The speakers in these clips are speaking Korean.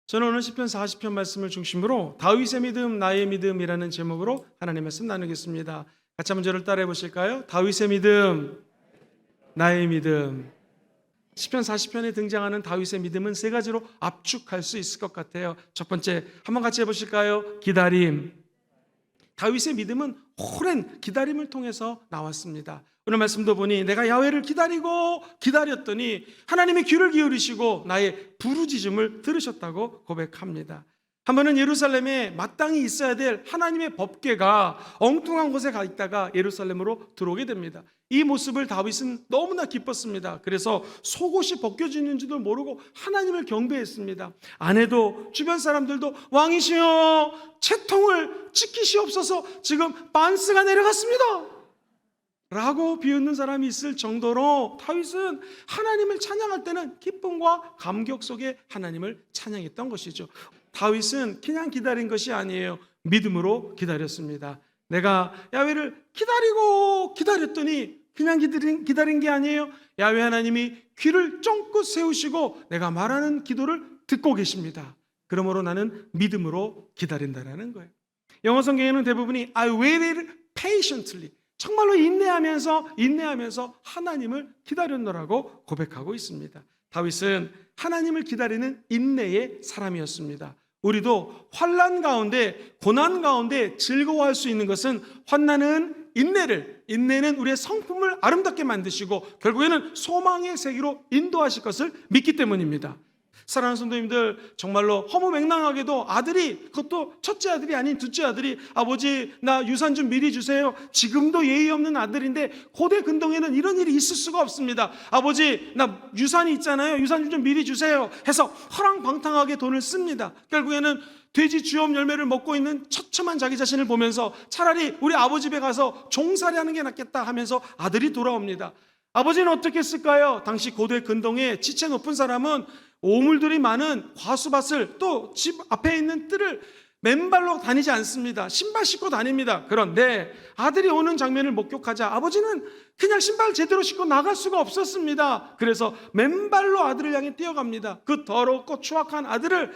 저는 오늘 시편 40편 말씀을 중심으로 다윗의 믿음, 나의 믿음이라는 제목으로 하나님의 말씀 나누겠습니다. 같이 한번 저를 따라해 보실까요? 다윗의 믿음, 나의 믿음. 시편 40편에 등장하는 다윗의 믿음은 세 가지로 압축할 수 있을 것 같아요. 첫 번째, 한번 같이 해보실까요? 기다림. 다윗의 믿음은 오랜 기다림을 통해서 나왔습니다. 오늘 말씀도 보니 내가 야훼를 기다렸더니 하나님이 귀를 기울이시고 나의 부르짖음을 들으셨다고 고백합니다. 한 번은 예루살렘에 마땅히 있어야 될 하나님의 법궤가 엉뚱한 곳에 가 있다가 예루살렘으로 들어오게 됩니다. 이 모습을 다윗은 너무나 기뻤습니다. 그래서 속옷이 벗겨지는지도 모르고 하나님을 경배했습니다. 아내도 주변 사람들도 왕이시여 채통을 지키시옵소서, 지금 반스가 내려갔습니다 라고 비웃는 사람이 있을 정도로 다윗은 하나님을 찬양할 때는 기쁨과 감격 속에 하나님을 찬양했던 것이죠. 다윗은 그냥 기다린 것이 아니에요. 믿음으로 기다렸습니다. 내가 야훼를 기다렸더니 그냥 기다린 게 아니에요. 야훼 하나님이 귀를 쫑긋 세우시고 내가 말하는 기도를 듣고 계십니다. 그러므로 나는 믿음으로 기다린다라는 거예요. 영어 성경에는 대부분이 I waited patiently, 정말로 인내하면서 하나님을 기다렸노라고 고백하고 있습니다. 다윗은 하나님을 기다리는 인내의 사람이었습니다. 우리도 환난 가운데, 고난 가운데 즐거워할 수 있는 것은 환난은 인내는 우리의 성품을 아름답게 만드시고 결국에는 소망의 세계로 인도하실 것을 믿기 때문입니다. 사랑하는 성도님들, 정말로 허무맹랑하게도 아들이, 그것도 첫째 아들이 아닌 둘째 아들이 아버지 나 유산 좀 미리 주세요. 지금도 예의 없는 아들인데 고대 근동에는 이런 일이 있을 수가 없습니다. 아버지 나 유산이 있잖아요. 유산 좀 미리 주세요 해서 허랑방탕하게 돈을 씁니다. 결국에는 돼지 주염 열매를 먹고 있는 처참한 자기 자신을 보면서 차라리 우리 아버지 집에 가서 종살이 하는 게 낫겠다 하면서 아들이 돌아옵니다. 아버지는 어떻게 했을까요? 당시 고대 근동에 지체 높은 사람은 오물들이 많은 과수밭을, 또 집 앞에 있는 뜰을 맨발로 다니지 않습니다. 신발 신고 다닙니다. 그런데 아들이 오는 장면을 목격하자 아버지는 그냥 신발 제대로 신고 나갈 수가 없었습니다. 그래서 맨발로 아들을 향해 뛰어갑니다. 그 더럽고 추악한 아들을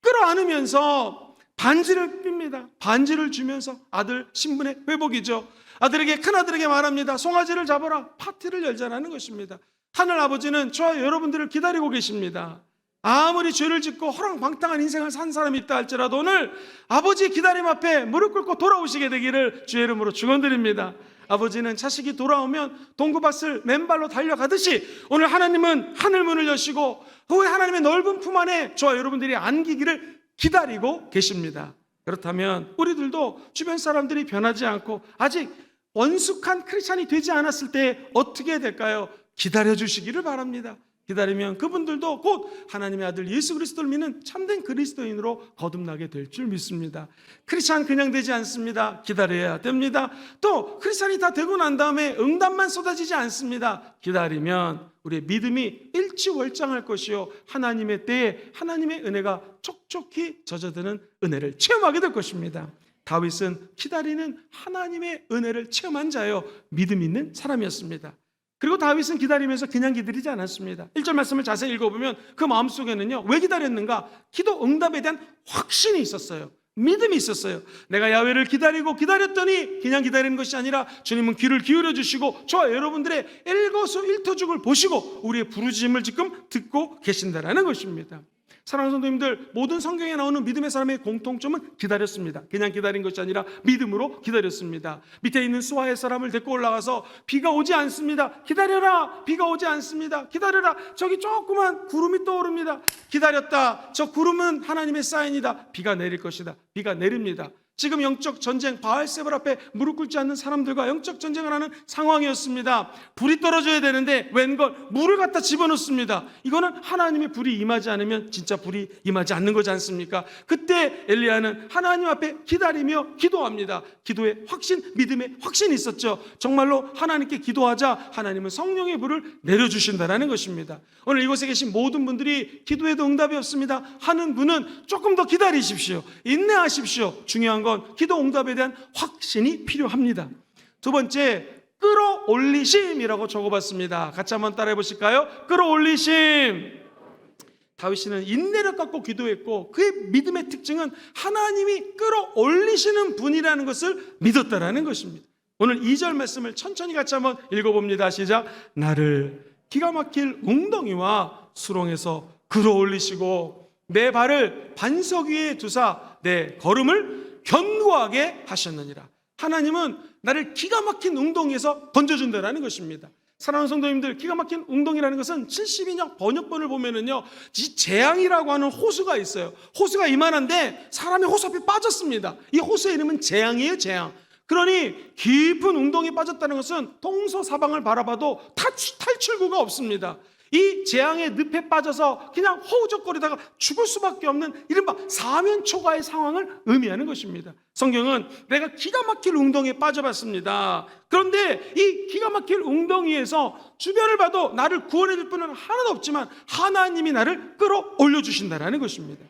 끌어안으면서 반지를 삱니다. 반지를 주면서 아들 신분의 회복이죠. 큰아들에게 말합니다. 송아지를 잡아라, 파티를 열자라는 것입니다. 하늘 아버지는 저와 여러분들을 기다리고 계십니다. 아무리 죄를 짓고 허랑방탕한 인생을 산 사람이 있다 할지라도 오늘 아버지의 기다림 앞에 무릎 꿇고 돌아오시게 되기를 주의 이름으로 축원드립니다. 아버지는 자식이 돌아오면 동구밭을 맨발로 달려가듯이 오늘 하나님은 하늘문을 여시고 후에 하나님의 넓은 품 안에 저와 여러분들이 안기기를 기다리고 계십니다. 그렇다면 우리들도 주변 사람들이 변하지 않고 아직 원숙한 크리스찬이 되지 않았을 때 어떻게 해야 될까요? 기다려주시기를 바랍니다. 기다리면 그분들도 곧 하나님의 아들 예수 그리스도를 믿는 참된 그리스도인으로 거듭나게 될 줄 믿습니다. 크리스찬 그냥 되지 않습니다. 기다려야 됩니다. 또 크리스찬이 다 되고 난 다음에 응답만 쏟아지지 않습니다. 기다리면 우리의 믿음이 일취월장할 것이요 하나님의 때에 하나님의 은혜가 촉촉히 젖어드는 은혜를 체험하게 될 것입니다. 다윗은 기다리는 하나님의 은혜를 체험한 자요 믿음 있는 사람이었습니다. 그리고 다윗은 기다리면서 그냥 기다리지 않았습니다. 1절 말씀을 자세히 읽어보면 그 마음속에는요, 왜 기다렸는가? 기도 응답에 대한 확신이 있었어요. 믿음이 있었어요. 내가 야훼를 기다렸더니 그냥 기다리는 것이 아니라 주님은 귀를 기울여 주시고 저와 여러분들의 일거수일투족을 보시고 우리의 부르짖음을 지금 듣고 계신다라는 것입니다. 사랑하는 성도님들, 모든 성경에 나오는 믿음의 사람의 공통점은 기다렸습니다. 그냥 기다린 것이 아니라 믿음으로 기다렸습니다. 밑에 있는 수하의 사람을 데리고 올라가서 비가 오지 않습니다. 기다려라, 비가 오지 않습니다. 기다려라, 저기 조그만 구름이 떠오릅니다. 기다렸다, 저 구름은 하나님의 사인이다. 비가 내릴 것이다. 비가 내립니다. 지금 영적 전쟁, 바알세불 앞에 무릎 꿇지 않는 사람들과 영적 전쟁을 하는 상황이었습니다. 불이 떨어져야 되는데 웬걸 물을 갖다 집어넣습니다. 이거는 하나님의 불이 임하지 않으면 진짜 불이 임하지 않는 거지 않습니까? 그때 엘리야는 하나님 앞에 기다리며 기도합니다. 기도에 확신, 믿음에 확신이 있었죠. 정말로 하나님께 기도하자 하나님은 성령의 불을 내려주신다는 것입니다. 오늘 이곳에 계신 모든 분들이 기도에도 응답이 없습니다 하는 분은 조금 더 기다리십시오. 인내하십시오. 중요한 건 기도 응답에 대한 확신이 필요합니다. 두 번째, 끌어올리심이라고 적어봤습니다. 같이 한번 따라해 보실까요? 끌어올리심. 다윗은 인내를 갖고 기도했고 그의 믿음의 특징은 하나님이 끌어올리시는 분이라는 것을 믿었다라는 것입니다. 오늘 2절 말씀을 천천히 같이 한번 읽어봅니다. 시작. 나를 기가 막힐 웅덩이와 수렁에서 끌어올리시고 내 발을 반석 위에 두사 내 걸음을 견고하게 하셨느니라. 하나님은 나를 기가 막힌 웅덩이에서 건져준다라는 것입니다. 사랑하는 성도님들, 기가 막힌 웅덩이라는 것은 72년 번역본을 보면은요, 이 재앙이라고 하는 호수가 있어요. 호수가 이만한데 사람이 호수 앞에 빠졌습니다. 이 호수의 이름은 재앙이에요, 재앙. 그러니 깊은 웅덩이에 빠졌다는 것은 동서사방을 바라봐도 탈출구가 없습니다. 이 재앙의 늪에 빠져서 그냥 허우적거리다가 죽을 수밖에 없는 이른바 사면초가의 상황을 의미하는 것입니다. 성경은 내가 기가 막힐 웅덩이에 빠져봤습니다. 그런데 이 기가 막힐 웅덩이에서 주변을 봐도 나를 구원해 줄 분은 하나도 없지만 하나님이 나를 끌어올려 주신다는 것입니다.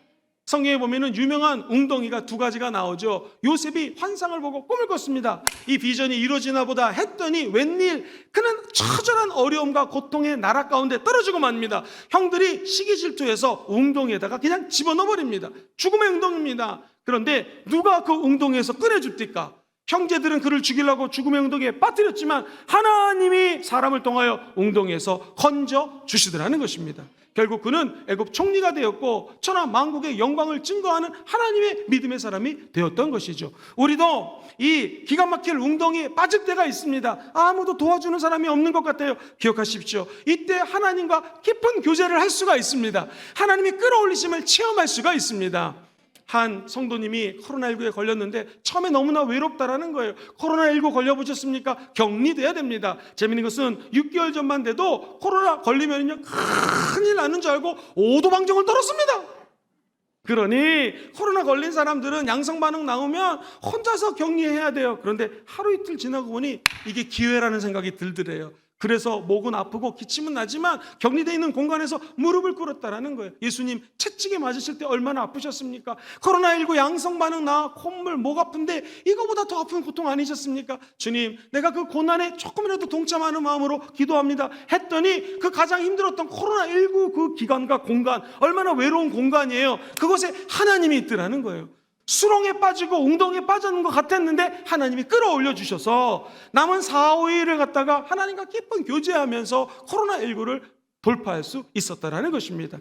성경에 보면은 유명한 웅덩이가 두 가지가 나오죠. 요셉이 환상을 보고 꿈을 꿨습니다. 이 비전이 이루어지나 보다 했더니 웬일 그는 처절한 어려움과 고통의 나라 가운데 떨어지고 맙니다. 형들이 시기 질투해서 웅덩이에다가 그냥 집어넣어 버립니다. 죽음의 웅덩이입니다. 그런데 누가 그 웅덩이에서 꺼내줍니까? 형제들은 그를 죽이려고 죽음의 웅덩이에 빠뜨렸지만 하나님이 사람을 통하여 웅덩이에서 건져 주시더라는 것입니다. 결국 그는 애굽 총리가 되었고 천하 만국의 영광을 증거하는 하나님의 믿음의 사람이 되었던 것이죠. 우리도 이 기가 막힐 웅덩이에 빠질 때가 있습니다. 아무도 도와주는 사람이 없는 것 같아요. 기억하십시오. 이때 하나님과 깊은 교제를 할 수가 있습니다. 하나님이 끌어올리심을 체험할 수가 있습니다. 한 성도님이 코로나19에 걸렸는데 처음에 너무나 외롭다라는 거예요. 코로나19 걸려보셨습니까? 격리돼야 됩니다. 재미있는 것은 6개월 전만 돼도 코로나 걸리면요 큰일 나는 줄 알고 오도방정을 떨었습니다. 그러니 코로나 걸린 사람들은 양성 반응 나오면 혼자서 격리해야 돼요. 그런데 하루 이틀 지나고 보니 이게 기회라는 생각이 들더래요. 그래서 목은 아프고 기침은 나지만 격리되어 있는 공간에서 무릎을 꿇었다라는 거예요. 예수님 채찍에 맞으실 때 얼마나 아프셨습니까? 코로나19 양성 반응 나 콧물 목 아픈데 이거보다 더 아픈 고통 아니셨습니까? 주님, 내가 그 고난에 조금이라도 동참하는 마음으로 기도합니다 했더니 그 가장 힘들었던 코로나19 그 기간과 공간, 얼마나 외로운 공간이에요. 그곳에 하나님이 있더라는 거예요. 수렁에 빠지고 웅덩이에 빠지는 것 같았는데 하나님이 끌어올려 주셔서 남은 4, 5일을 갖다가 하나님과 깊은 교제하면서 코로나19를 돌파할 수 있었다라는 것입니다.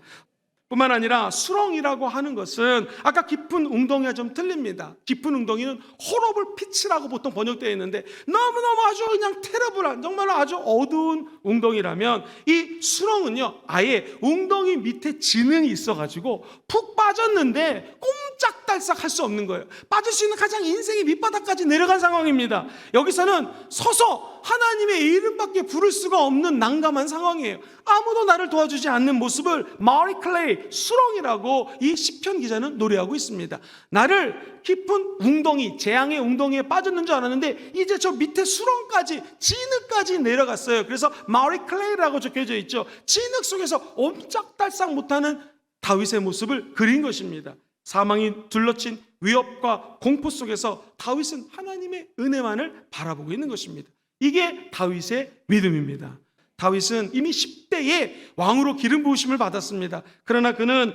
뿐만 아니라 수렁이라고 하는 것은 아까 깊은 웅덩이와 좀 틀립니다. 깊은 웅덩이는 호러블 피치라고 보통 번역되어 있는데 너무너무 아주 그냥 테러블한 정말 아주 어두운 웅덩이라면 이 수렁은요 아예 웅덩이 밑에 지능이 있어가지고 푹 빠졌는데 꼼짝달싹 할 수 없는 거예요. 빠질 수 있는 가장 인생의 밑바닥까지 내려간 상황입니다. 여기서는 서서 하나님의 이름밖에 부를 수가 없는 난감한 상황이에요. 아무도 나를 도와주지 않는 모습을 마리 클레이 수렁이라고 이 시편 기자는 노래하고 있습니다. 나를 깊은 웅덩이, 재앙의 웅덩이에 빠졌는 줄 알았는데 이제 저 밑에 수렁까지, 진흙까지 내려갔어요. 그래서 마리 클레이라고 적혀져 있죠. 진흙 속에서 옴짝달싹 못하는 다윗의 모습을 그린 것입니다. 사망이 둘러친 위협과 공포 속에서 다윗은 하나님의 은혜만을 바라보고 있는 것입니다. 이게 다윗의 믿음입니다. 다윗은 이미 10대에 왕으로 기름 부으심을 받았습니다. 그러나 그는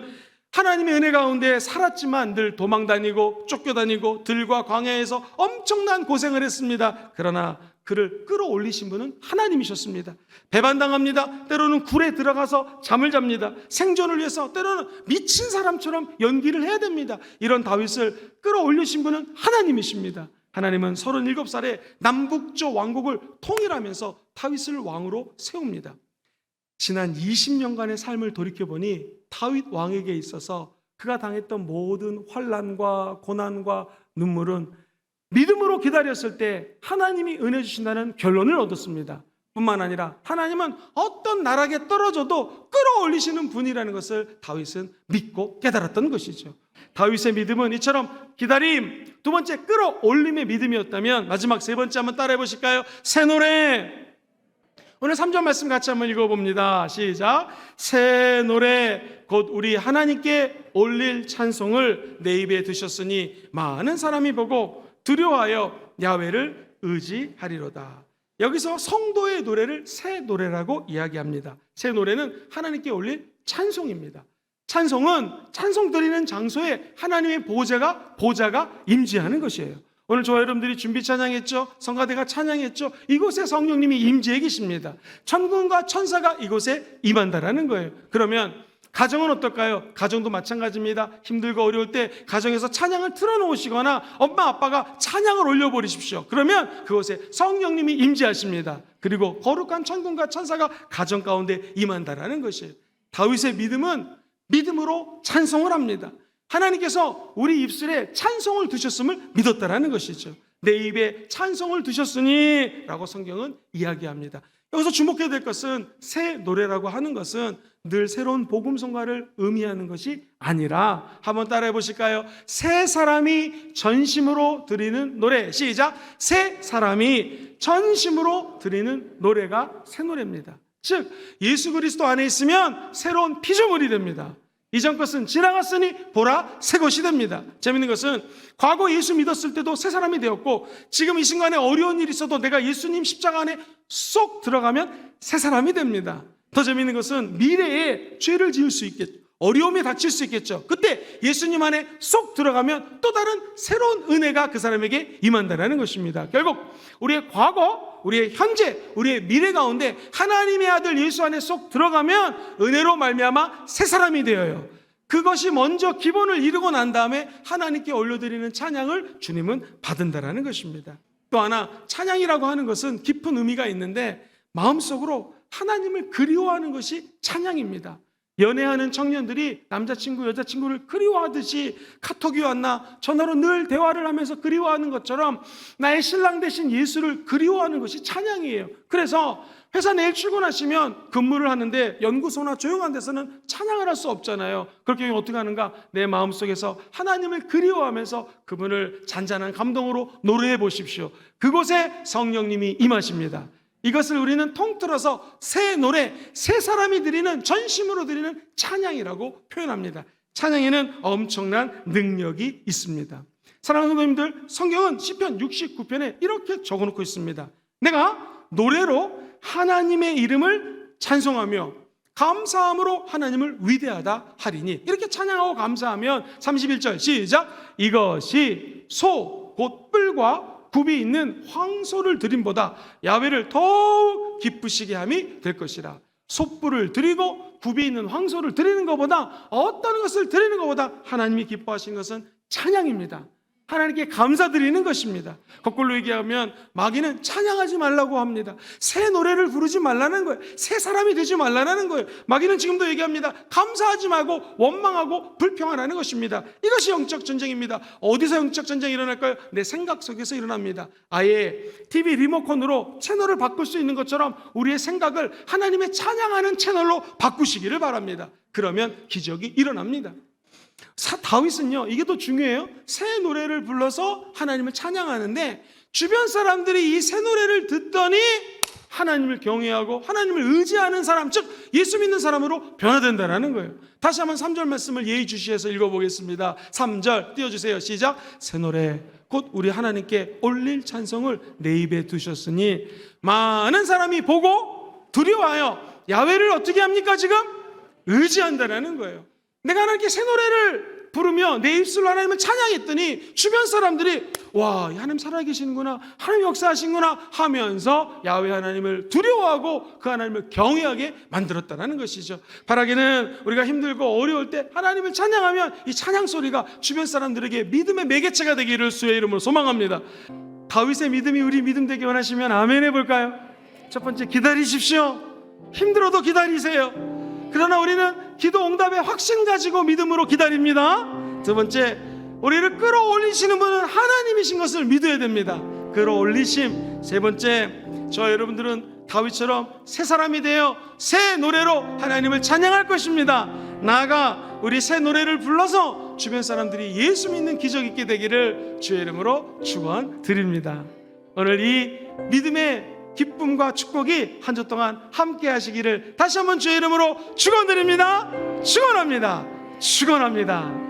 하나님의 은혜 가운데 살았지만 늘 도망다니고 쫓겨다니고 들과 광야에서 엄청난 고생을 했습니다. 그러나 그를 끌어올리신 분은 하나님이셨습니다. 배반당합니다. 때로는 굴에 들어가서 잠을 잡니다. 생존을 위해서 때로는 미친 사람처럼 연기를 해야 됩니다. 이런 다윗을 끌어올리신 분은 하나님이십니다. 하나님은 37살에 남북조 왕국을 통일하면서 다윗을 왕으로 세웁니다. 지난 20년간의 삶을 돌이켜보니 다윗 왕에게 있어서 그가 당했던 모든 환난과 고난과 눈물은 믿음으로 기다렸을 때 하나님이 은혜 주신다는 결론을 얻었습니다. 뿐만 아니라 하나님은 어떤 나락에 떨어져도 끌어올리시는 분이라는 것을 다윗은 믿고 깨달았던 것이죠. 다윗의 믿음은 이처럼 기다림, 두 번째 끌어올림의 믿음이었다면 마지막 세 번째 한번 따라해 보실까요? 새 노래. 오늘 3절 말씀 같이 한번 읽어봅니다. 시작. 새 노래 곧 우리 하나님께 올릴 찬송을 내 입에 드셨으니 많은 사람이 보고 두려워하여 야훼를 의지하리로다. 여기서 성도의 노래를 새 노래라고 이야기합니다. 새 노래는 하나님께 올릴 찬송입니다. 찬송은 찬송 드리는 장소에 하나님의 보좌가 임재하는 것이에요. 오늘 저와 여러분들이 준비 찬양했죠. 성가대가 찬양했죠. 이곳에 성령님이 임재해 계십니다. 천군과 천사가 이곳에 임한다라는 거예요. 그러면 가정은 어떨까요? 가정도 마찬가지입니다. 힘들고 어려울 때 가정에서 찬양을 틀어놓으시거나 엄마 아빠가 찬양을 올려버리십시오. 그러면 그곳에 성령님이 임재하십니다. 그리고 거룩한 천군과 천사가 가정 가운데 임한다라는 것이에요. 다윗의 믿음은 믿음으로 찬송을 합니다. 하나님께서 우리 입술에 찬송을 두셨음을 믿었다라는 것이죠. 내 입에 찬송을 두셨으니 라고 성경은 이야기합니다. 여기서 주목해야 될 것은 새 노래라고 하는 것은 늘 새로운 복음성가를 의미하는 것이 아니라, 한번 따라해 보실까요? 새 사람이 전심으로 드리는 노래. 시작. 새 사람이 전심으로 드리는 노래가 새 노래입니다. 즉 예수 그리스도 안에 있으면 새로운 피조물이 됩니다. 이전 것은 지나갔으니 보라 새 것이 됩니다. 재밌는 것은 과거 예수 믿었을 때도 새 사람이 되었고, 지금 이 순간에 어려운 일이 있어도 내가 예수님 십자가 안에 쏙 들어가면 새 사람이 됩니다. 더 재밌는 것은 미래에 죄를 지을 수 있겠죠. 어려움에 닥칠 수 있겠죠. 그때 예수님 안에 쏙 들어가면 또 다른 새로운 은혜가 그 사람에게 임한다는 것입니다. 결국 우리의 과거, 우리의 현재, 우리의 미래 가운데 하나님의 아들 예수 안에 쏙 들어가면 은혜로 말미암아 새 사람이 되어요. 그것이 먼저 기본을 이루고 난 다음에 하나님께 올려드리는 찬양을 주님은 받는다라는 것입니다. 또 하나, 찬양이라고 하는 것은 깊은 의미가 있는데 마음속으로 하나님을 그리워하는 것이 찬양입니다. 연애하는 청년들이 남자친구, 여자친구를 그리워하듯이 카톡이 왔나 전화로 늘 대화를 하면서 그리워하는 것처럼 나의 신랑 대신 예수를 그리워하는 것이 찬양이에요. 그래서 회사 내일 출근하시면 근무를 하는데 연구소나 조용한 데서는 찬양을 할 수 없잖아요. 그렇게 어떻게 하는가? 내 마음속에서 하나님을 그리워하면서 그분을 잔잔한 감동으로 노래해 보십시오. 그곳에 성령님이 임하십니다. 이것을 우리는 통틀어서 새 노래, 새 사람이 드리는, 전심으로 드리는 찬양이라고 표현합니다. 찬양에는 엄청난 능력이 있습니다. 사랑하는 성도님들, 성경은 시편 69편에 이렇게 적어놓고 있습니다. 내가 노래로 하나님의 이름을 찬송하며 감사함으로 하나님을 위대하다 하리니, 이렇게 찬양하고 감사하면 31절 시작. 이것이 소 곧 뿔과 굽이 있는 황소를 드림보다 야훼를 더욱 기쁘시게 함이 될 것이라. 솥불을 드리고 굽이 있는 황소를 드리는 것보다, 어떤 것을 드리는 것보다 하나님이 기뻐하시는 것은 찬양입니다. 하나님께 감사드리는 것입니다. 거꾸로 얘기하면 마귀는 찬양하지 말라고 합니다. 새 노래를 부르지 말라는 거예요. 새 사람이 되지 말라는 거예요. 마귀는 지금도 얘기합니다. 감사하지 말고 원망하고 불평하라는 것입니다. 이것이 영적 전쟁입니다. 어디서 영적 전쟁이 일어날까요? 내 생각 속에서 일어납니다. 아예 TV 리모컨으로 채널을 바꿀 수 있는 것처럼 우리의 생각을 하나님의 찬양하는 채널로 바꾸시기를 바랍니다. 그러면 기적이 일어납니다. 다윗은요, 이게 더 중요해요. 새 노래를 불러서 하나님을 찬양하는데 주변 사람들이 이 새 노래를 듣더니 하나님을 경외하고 하나님을 의지하는 사람, 즉 예수 믿는 사람으로 변화된다는 거예요. 다시 한번 3절 말씀을 예의주시해서 읽어보겠습니다. 3절 띄워주세요. 시작. 새 노래 곧 우리 하나님께 올릴 찬송을 내 입에 두셨으니 많은 사람이 보고 두려워하여 야훼를 어떻게 합니까? 지금 의지한다는 거예요. 내가 하나님께 새 노래를 부르며 내 입술로 하나님을 찬양했더니 주변 사람들이 와, 하나님 살아계시는구나, 하나님 역사하시는구나 하면서 야훼 하나님을 두려워하고 그 하나님을 경외하게 만들었다는 것이죠. 바라기는 우리가 힘들고 어려울 때 하나님을 찬양하면 이 찬양 소리가 주변 사람들에게 믿음의 매개체가 되기를 주의 이름으로 소망합니다. 다윗의 믿음이 우리 믿음 되기 원하시면 아멘 해볼까요? 첫 번째, 기다리십시오. 힘들어도 기다리세요. 그러나 우리는 기도 응답의 확신 가지고 믿음으로 기다립니다. 두 번째, 우리를 끌어올리시는 분은 하나님이신 것을 믿어야 됩니다. 끌어올리심. 세 번째, 저 여러분들은 다윗처럼 새 사람이 되어 새 노래로 하나님을 찬양할 것입니다. 나아가 우리 새 노래를 불러서 주변 사람들이 예수 믿는 기적 있게 되기를 주의 이름으로 축원드립니다. 오늘 이 믿음의 기쁨과 축복이 한 주 동안 함께 하시기를 다시 한번 주의 이름으로 축원드립니다. 축원합니다. 축원합니다.